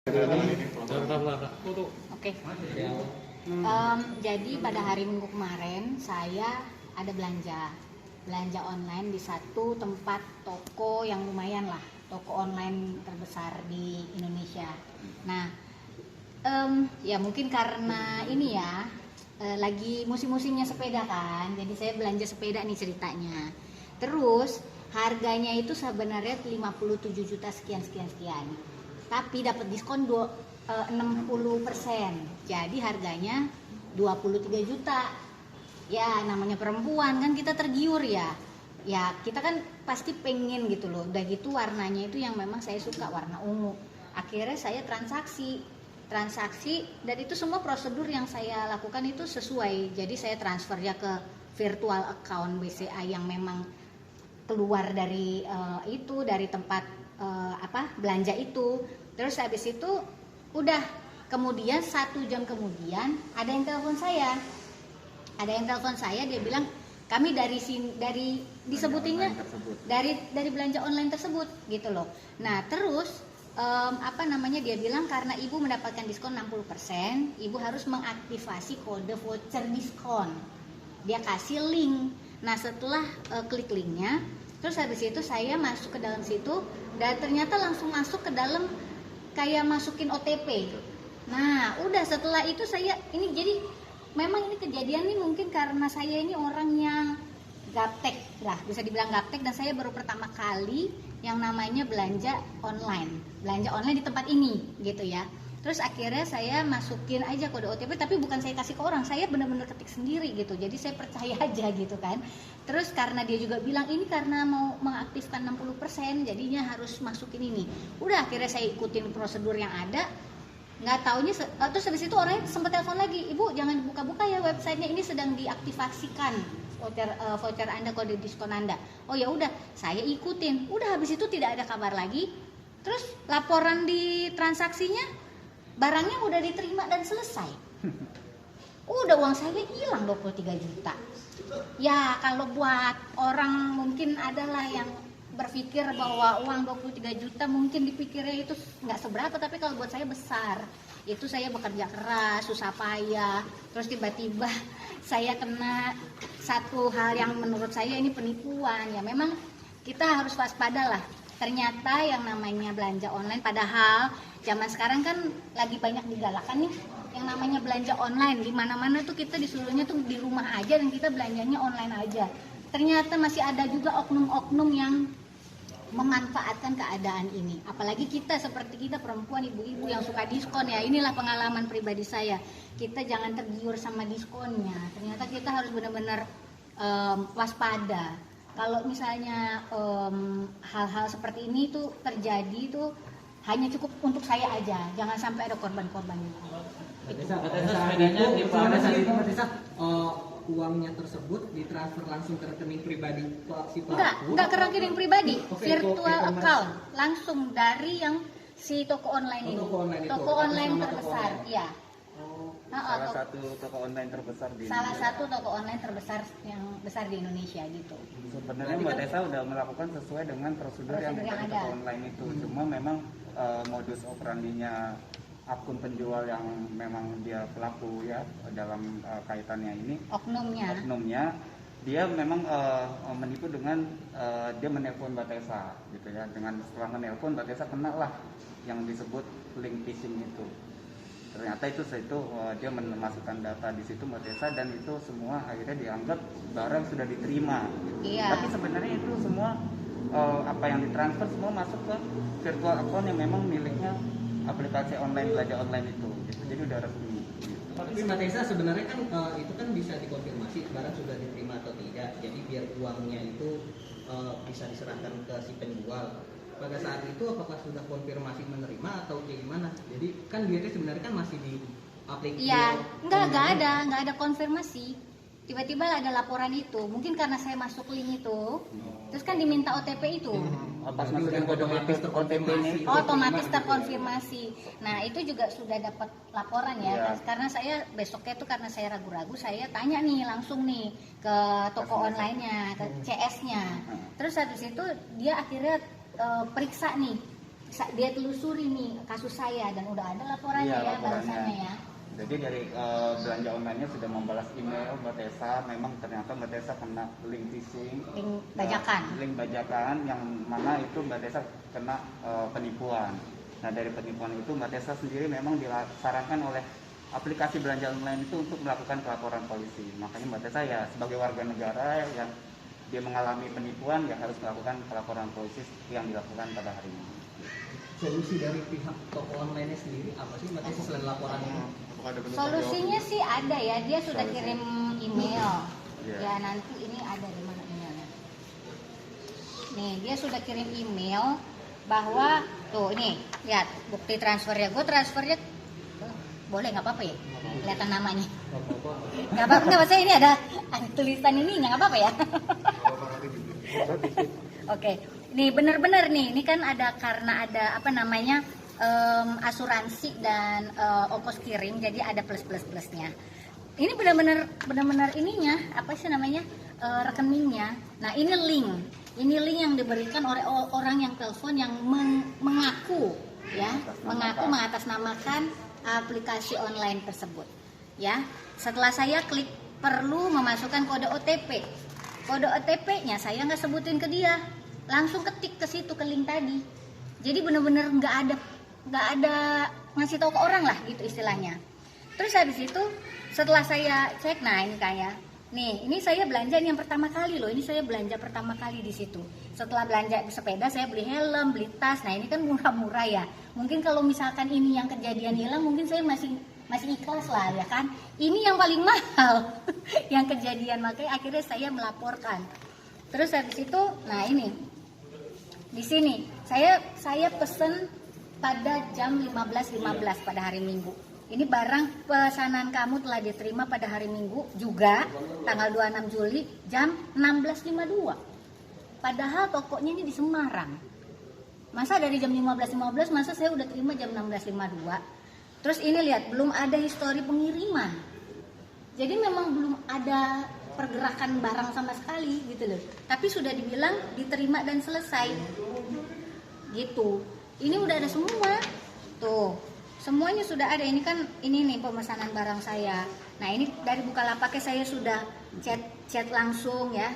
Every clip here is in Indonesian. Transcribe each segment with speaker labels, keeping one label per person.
Speaker 1: Oke. Jadi pada hari Minggu kemarin saya ada belanja online di satu tempat toko yang lumayan lah, toko online terbesar di Indonesia. Nah, ya mungkin karena ini ya lagi musim-musimnya sepeda kan, jadi saya belanja sepeda nih ceritanya. Terus harganya itu sebenarnya 57 juta sekian. Tapi dapat diskon 60%. Jadi harganya 23 juta. Ya namanya perempuan kan kita tergiur ya. Ya kita kan pasti pengen gitu loh. Udah gitu warnanya itu yang memang saya suka, warna ungu. Akhirnya saya transaksi dan itu semua prosedur yang saya lakukan itu sesuai. Jadi saya transfer ya ke virtual account BCA yang memang keluar dari dari tempat belanja itu. Terus habis itu udah, kemudian 1 jam kemudian ada yang telepon saya, dia bilang kami dari disebutinnya dari belanja online tersebut gitu loh. Nah terus dia bilang karena ibu mendapatkan diskon 60%, ibu harus mengaktifasi kode voucher diskon. Dia kasih link. Nah setelah klik linknya, terus habis itu saya masuk ke dalam situ dan ternyata langsung masuk ke dalam kayak masukin OTP. Nah udah setelah itu saya ini, jadi memang ini kejadian nih mungkin karena saya ini orang yang gaptek lah, bisa dibilang gaptek, dan saya baru pertama kali yang namanya belanja online di tempat ini gitu ya. Terus akhirnya saya masukin aja kode OTP, tapi bukan saya kasih ke orang, saya benar-benar ketik sendiri gitu. Jadi saya percaya aja gitu kan. Terus karena dia juga bilang ini karena mau mengaktifkan 60%, jadinya harus masukin ini. Udah akhirnya saya ikutin prosedur yang ada. Nggak taunya terus habis itu orangnya sempat telepon lagi, ibu jangan buka-buka ya websitenya, ini sedang diaktifasikan voucher Anda, kode diskon Anda. Oh ya udah, saya ikutin. Udah habis itu tidak ada kabar lagi. Terus laporan di transaksinya, barangnya udah diterima dan selesai. Udah uang saya hilang 23 juta. Ya kalau buat orang mungkin adalah yang berpikir bahwa uang 23 juta mungkin dipikirnya itu nggak seberapa, tapi kalau buat saya besar. Itu saya bekerja keras, susah payah, terus tiba-tiba saya kena satu hal yang menurut saya ini penipuan. Ya memang kita harus waspada lah. Ternyata yang namanya belanja online, padahal zaman sekarang kan lagi banyak digalakan nih yang namanya belanja online. Di mana-mana tuh kita disuruhnya tuh di rumah aja dan kita belanjanya online aja. Ternyata masih ada juga oknum-oknum yang memanfaatkan keadaan ini. Apalagi kita seperti kita perempuan, ibu-ibu yang suka diskon ya. Inilah pengalaman pribadi saya. Kita jangan tergiur sama diskonnya. Ternyata kita harus benar-benar waspada. Kalau misalnya hal-hal seperti ini tuh terjadi tuh hanya cukup untuk saya aja, jangan sampai ada korban-korban gitu.
Speaker 2: Uangnya tersebut ditransfer langsung ke rekening pribadi si pelaku?
Speaker 1: Enggak ke rekening pribadi, virtual account langsung dari yang si toko online ini. Toko online terbesar, iya.
Speaker 3: Salah satu toko online terbesar
Speaker 1: yang besar di Indonesia gitu.
Speaker 3: Sebenarnya Mbak Tessa udah melakukan sesuai dengan prosedur yang ada di toko online itu. Cuma memang modus operandinya akun penjual yang memang dia pelaku ya dalam kaitannya ini, oknumnya dia memang menipu dengan dia menelpon Mbak Tessa gitu ya. Dengan setelah menelpon Mbak Tessa kena lah yang disebut link phishing itu. Ternyata itu dia memasukkan data di situ Mbak Tessa, dan itu semua akhirnya dianggap barang sudah diterima gitu.
Speaker 1: Iya.
Speaker 3: Tapi sebenarnya itu semua apa yang ditransfer semua masuk ke virtual account yang memang miliknya aplikasi online belanja online itu gitu. Jadi udah resmi gitu.
Speaker 2: Tapi Mbak Tessa sebenarnya kan itu kan bisa dikonfirmasi barang sudah diterima atau tidak. Jadi biar uangnya itu bisa diserahkan ke si penjual. Pada saat itu apakah sudah konfirmasi menerima atau gimana? Jadi kan duitnya sebenarnya kan masih di aplikasi.
Speaker 1: Iya, enggak ada konfirmasi. Tiba-tiba ada laporan itu. Mungkin karena saya masuk link itu, terus kan diminta OTP itu.
Speaker 3: Pas masukin kode OTP-nya
Speaker 1: otomatis terkonfirmasi. Nah itu juga sudah dapat laporan ya. Karena saya besoknya tuh karena saya ragu-ragu, saya tanya nih langsung nih ke toko online-nya, ke CS-nya. Terus habis itu dia akhirnya periksa nih dia telusuri nih kasus saya dan udah ada laporannya
Speaker 3: Iya,
Speaker 1: ya
Speaker 3: laporannya.
Speaker 1: balasannya ya.
Speaker 3: Jadi dari belanja online-nya sudah membalas email Mbak Tessa, memang ternyata Mbak Tessa kena link phishing,
Speaker 1: Link bajakan.
Speaker 3: link bajakan yang mana itu Mbak Tessa kena penipuan. Nah dari penipuan itu Mbak Tessa sendiri memang disarankan oleh aplikasi belanja online itu untuk melakukan pelaporan polisi. Makanya Mbak Tessa ya sebagai warga negara yang dia mengalami penipuan ya harus melakukan pelaporan polisi yang dilakukan pada hari ini.
Speaker 2: Solusi dari pihak toko online sendiri apa sih Mbak Tessa selain laporan ini?
Speaker 1: Solusinya sih ada ya, dia sudah
Speaker 3: Solusi.
Speaker 1: kirim email.
Speaker 3: Iya.
Speaker 1: Ya nanti ini ada di mana emailnya. Nih dia sudah kirim email bahwa tuh ini lihat bukti transfernya. Gue transfernya boleh nggak apa-apa ya? Kelihatan namanya. Nggak apa-apa, nggak maksudnya ini ada tulisan ini nggak apa-apa ya? Oke, nih bener-bener nih, ini kan ada karena ada apa namanya asuransi dan ongkos kirim, jadi ada plus-plusnya. Ini benar-benar ininya apa sih namanya rekeningnya. Nah ini link yang diberikan oleh orang yang telepon yang mengaku ya, mengatasnamakan aplikasi online tersebut. Ya, setelah saya klik perlu memasukkan kode OTP. Kode OTP-nya saya nggak sebutin ke dia, langsung ketik ke situ ke link tadi. Jadi benar-benar nggak ada ngasih tahu ke orang lah gitu istilahnya. Terus habis itu setelah saya cek, nah ini kayak nih ini saya belanja yang pertama kali loh, ini saya belanja pertama kali di situ. Setelah belanja sepeda saya beli helm, beli tas. Nah ini kan murah-murah ya. Mungkin kalau misalkan ini yang kejadian hilang mungkin saya masih ikhlas lah ya kan. Ini yang paling mahal yang kejadian, makanya akhirnya saya melaporkan. Terus habis itu, nah ini di sini saya pesen pada jam 15.15 pada hari Minggu. Ini barang pesanan kamu telah diterima pada hari Minggu juga tanggal 26 Juli jam 16.52. Padahal tokonya ini di Semarang. Masa dari jam 15.15 masa saya udah terima jam 16.52. Terus ini lihat belum ada histori pengiriman. Jadi memang belum ada pergerakan barang sama sekali gitu loh. Tapi sudah dibilang diterima dan selesai. Gitu. Ini udah ada semua. Tuh. Semuanya sudah ada. Ini kan ini nih pemesanan barang saya. Nah, ini dari Bukalapaknya saya sudah chat langsung ya.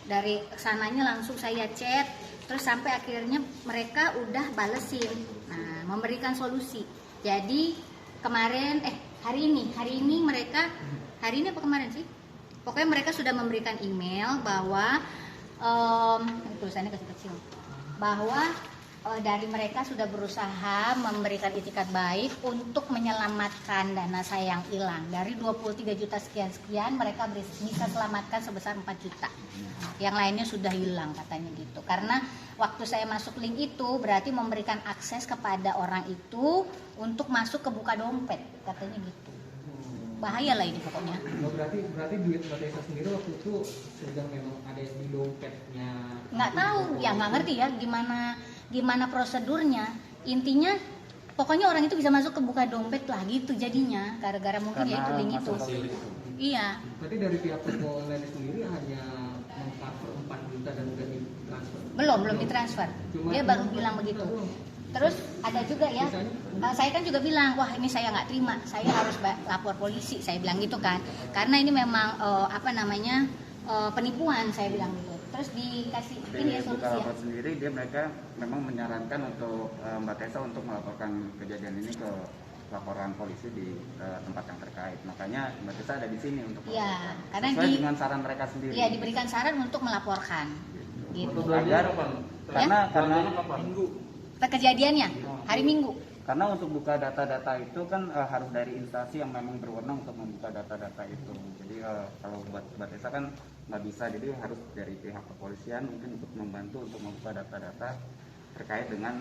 Speaker 1: Dari sananya langsung saya chat, terus sampai akhirnya mereka udah balesin. Nah, memberikan solusi. Jadi kemarin hari ini mereka hari ini apa kemarin sih? Pokoknya mereka sudah memberikan email bahwa tulisannya kecil-kecil bahwa dari mereka sudah berusaha memberikan itikat baik untuk menyelamatkan dana saya yang hilang. Dari 23 juta sekian mereka bisa selamatkan sebesar 4 juta. Yang lainnya sudah hilang katanya gitu. Karena waktu saya masuk link itu berarti memberikan akses kepada orang itu untuk masuk ke buka dompet katanya gitu. Bahaya lah ini pokoknya.
Speaker 2: Oh, berarti duit Mbak Tessa sendiri waktu itu sudah memang ada di dompetnya.
Speaker 1: Nggak tahu, ya nggak ngerti ya gimana prosedurnya. Intinya pokoknya orang itu bisa masuk ke buka dompet lah gitu jadinya gara-gara mungkin ya itu link itu. Iya.
Speaker 2: Berarti dari pihak toko online sendiri hanya meng-cover 4 juta dan udah ditransfer.
Speaker 1: Belum ditransfer. Dia baru bilang begitu. Terus ada juga ya, saya kan juga bilang, wah ini saya nggak terima, saya harus lapor polisi, saya bilang gitu kan, karena ini memang penipuan, saya bilang gitu. Terus dikasih ini ya solusi ya.
Speaker 3: Sendiri mereka memang menyarankan untuk Mbak Tessa untuk melaporkan kejadian ini ke laporan polisi di tempat yang terkait. Makanya Mbak Tessa ada di sini untuk
Speaker 1: melaporkan.
Speaker 3: Ya,
Speaker 1: karena
Speaker 3: dengan saran mereka sendiri.
Speaker 1: Iya, diberikan saran untuk melaporkan. Gitu.
Speaker 3: Agar karena
Speaker 2: Minggu.
Speaker 3: Kejadiannya
Speaker 1: hari Minggu.
Speaker 3: Karena untuk buka data-data itu kan harus dari instansi yang memang berwenang untuk membuka data-data itu. Jadi kalau buat Mbak Tessa kan nggak bisa, jadi harus dari pihak kepolisian mungkin untuk membantu untuk membuka data-data terkait dengan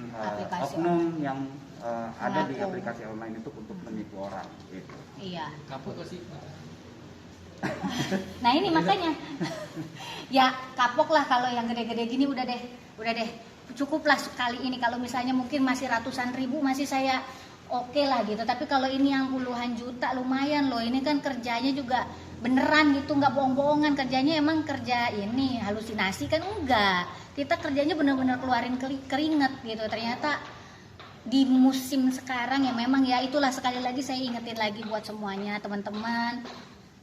Speaker 3: oknum yang ada di aplikasi online itu untuk menipu orang. Gitu.
Speaker 1: Iya.
Speaker 2: Kapok sih.
Speaker 1: Nah ini makanya, ya kapok lah kalau yang gede-gede gini udah deh. Cukuplah sekali ini. Kalau misalnya mungkin masih ratusan ribu masih saya oke lah gitu. Tapi kalau ini yang puluhan juta lumayan loh. Ini kan kerjanya juga beneran gitu, nggak bohong-bohongan. Kerjanya emang kerja ini halusinasi kan enggak. Kita kerjanya bener-bener keluarin keringet gitu. Ternyata di musim sekarang ya memang ya itulah, sekali lagi saya ingetin lagi buat semuanya teman-teman,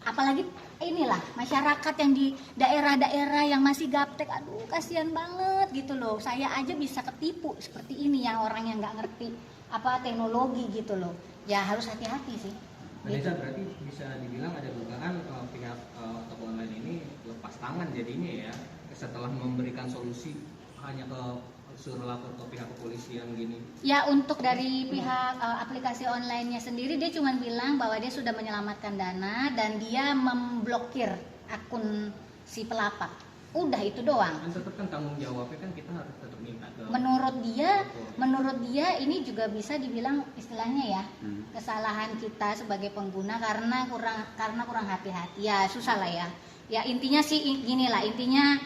Speaker 1: apalagi inilah masyarakat yang di daerah-daerah yang masih gaptek, aduh kasihan banget gitu loh. Saya aja bisa ketipu seperti ini yang orang yang nggak ngerti apa teknologi gitu loh. Ya harus hati-hati sih.
Speaker 2: Vanessa, berarti bisa dibilang ada dugaan pihak toko online ini lepas tangan jadinya ya, setelah memberikan solusi hanya ke suruh lapor ke pihak kepolisian gini.
Speaker 1: Ya untuk dari pihak aplikasi online-nya sendiri, dia cuma bilang bahwa dia sudah menyelamatkan dana dan dia memblokir akun si pelapak. Udah itu doang.
Speaker 2: Kan tetap kan tanggung jawabnya kan kita harus tetap minta ke.
Speaker 1: Menurut dia ini juga bisa dibilang istilahnya ya kesalahan kita sebagai pengguna karena kurang hati-hati. Ya susah lah ya. Ya intinya sih gini lah, intinya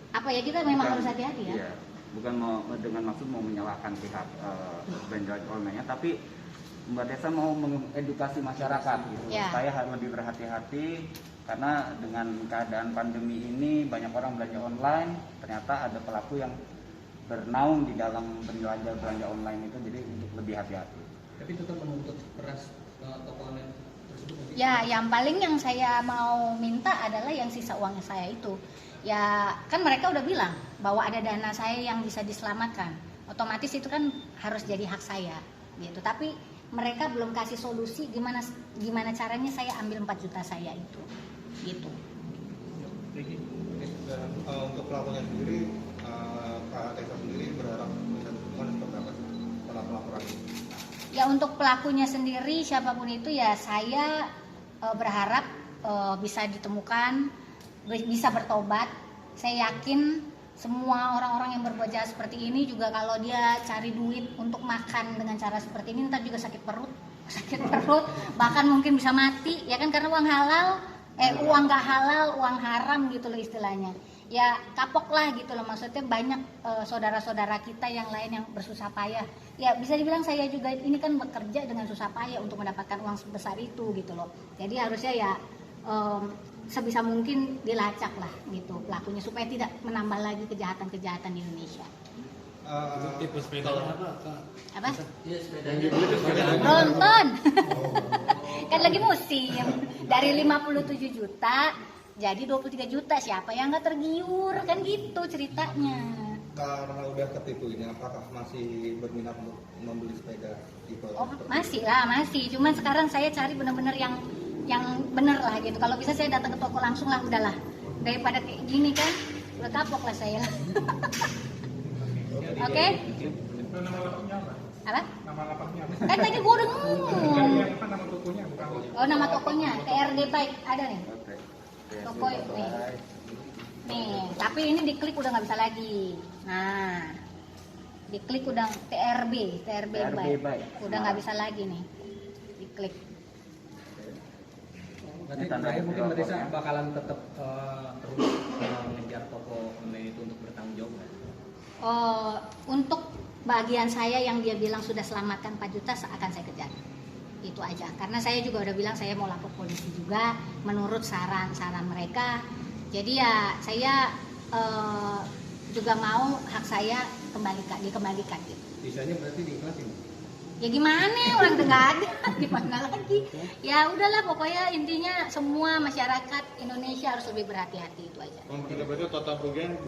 Speaker 1: apa ya, kita memang harus hati-hati ya.
Speaker 3: Iya, bukan mau dengan maksud mau menyalahkan pihak belanja online-nya, tapi Mbak Tessa mau mengedukasi masyarakat gitu.
Speaker 1: Ya.
Speaker 3: Saya harus lebih berhati-hati karena dengan keadaan pandemi ini banyak orang belanja online, ternyata ada pelaku yang bernaung di dalam belanja online itu, jadi untuk lebih hati-hati.
Speaker 2: Tapi tetap menuntut keras toko online tersebut.
Speaker 1: Ya, yang paling yang saya mau minta adalah yang sisa uangnya saya itu. Ya, kan mereka udah bilang bahwa ada dana saya yang bisa diselamatkan. Otomatis itu kan harus jadi hak saya, gitu. Tapi mereka belum kasih solusi gimana caranya saya ambil 4 juta saya itu, gitu.
Speaker 4: Dan untuk pelakunya sendiri, Kak Tessa sendiri berharap bisa ditemukan seperti apa setelah pelaporan ini?
Speaker 1: Ya untuk pelakunya sendiri siapapun itu ya saya berharap bisa ditemukan, bisa bertobat. Saya yakin semua orang-orang yang berbuat jahat seperti ini juga kalau dia cari duit untuk makan dengan cara seperti ini ntar juga sakit perut, bahkan mungkin bisa mati ya kan, karena uang halal, uang gak halal, uang haram gitu loh istilahnya. Ya kapok lah gitu loh, maksudnya banyak saudara-saudara kita yang lain yang bersusah payah. Ya bisa dibilang saya juga ini kan bekerja dengan susah payah untuk mendapatkan uang sebesar itu gitu loh. Jadi harusnya ya sebisa mungkin dilacak lah gitu pelakunya supaya tidak menambah lagi kejahatan-kejahatan di Indonesia.
Speaker 4: Tipe sepeda apa?
Speaker 1: Apa?
Speaker 4: Iya, sepeda.
Speaker 1: Nonton. Kan lagi musim. Dari 57 juta jadi 23 juta, siapa yang nggak tergiur kan gitu ceritanya.
Speaker 4: Karena udah ketipu ini, apakah masih berminat untuk membeli sepeda tipe?
Speaker 1: Oh masih lah, masih. Cuman sekarang saya cari benar-benar yang benar lah gitu. Kalau bisa saya datang ke toko langsung lah, udahlah. Daripada kayak gini kan, udah kapok lah saya. Oke?
Speaker 5: Nama lapaknya apa?
Speaker 1: Apa?
Speaker 5: Nama lapaknya apa?
Speaker 1: Kan tadi gua udah ngomong.
Speaker 5: Apa nama tokonya? Bukan.
Speaker 1: Oh nama tokonya, TRD Bike ada nih.
Speaker 3: Oke.
Speaker 1: Toko nih. Nih, tapi ini diklik udah nggak bisa lagi. Nah, diklik udah TRB Bike. Udah nggak bisa lagi nih. Diklik.
Speaker 2: Berarti
Speaker 3: Ini tanda
Speaker 2: saya mungkin Mbak Tessa
Speaker 3: lapornya.
Speaker 2: bakalan tetap terus mengejar toko online itu untuk bertanggung jawab.
Speaker 1: Untuk bagian saya yang dia bilang sudah selamatkan 4 juta akan saya kejar. Itu aja. Karena saya juga udah bilang saya mau lapor polisi juga menurut saran-saran mereka. Jadi ya saya juga mau hak saya dikembalikan gitu.
Speaker 2: Bisanya berarti diikhlasin.
Speaker 1: Ya gimana, orang udah nggak ada, gimana lagi? Ya udahlah, pokoknya intinya semua masyarakat Indonesia harus lebih berhati-hati, itu aja.
Speaker 4: Berarti total kerugian